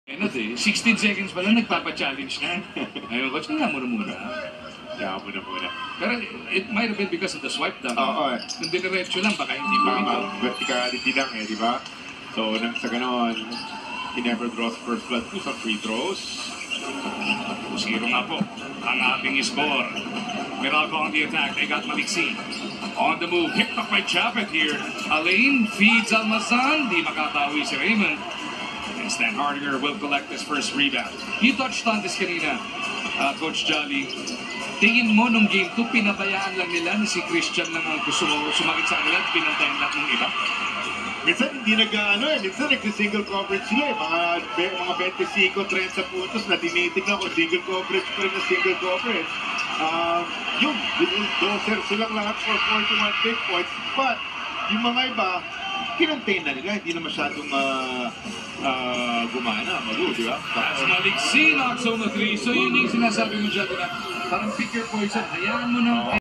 16 seconds pa lang nagpapa-challenge na. Ayun, coach, kaya muna. Kaya muna. Pero it might have been because of the swipe down. Oo. Kung diniretso lang, baka hindi pa ito. Verticality lang di ba? So, nang sa ganon, he never draws first blood to sa free throws. 0 nga po ang ating score. Meralco on the attack. They got Maliksi. On the move. Picked up by Chapet here. Alain feeds Almazan. Di makatawi si Raymond. And Stan Hardinger will collect his first rebound. You touched on this kanina, Coach Jolly. Tingin mo nung game 2, pinabayaan lang nila na si Christian lang ang sumakit sa kanila at pinantayan lahat ng iba? Minsan hindi minsan nag-single coverage sila mga 25-30 puntos na tinitignan ko, single coverage pa rin na single coverage. Yung doser silang lahat for 41 big points, but yung mga iba, kinontain na nila, hindi na masyadong gumana, di ba? As Maliksi knocks on the 3, so yun yung sinasabi mo dyan na parang pick your poison, hayaan mo na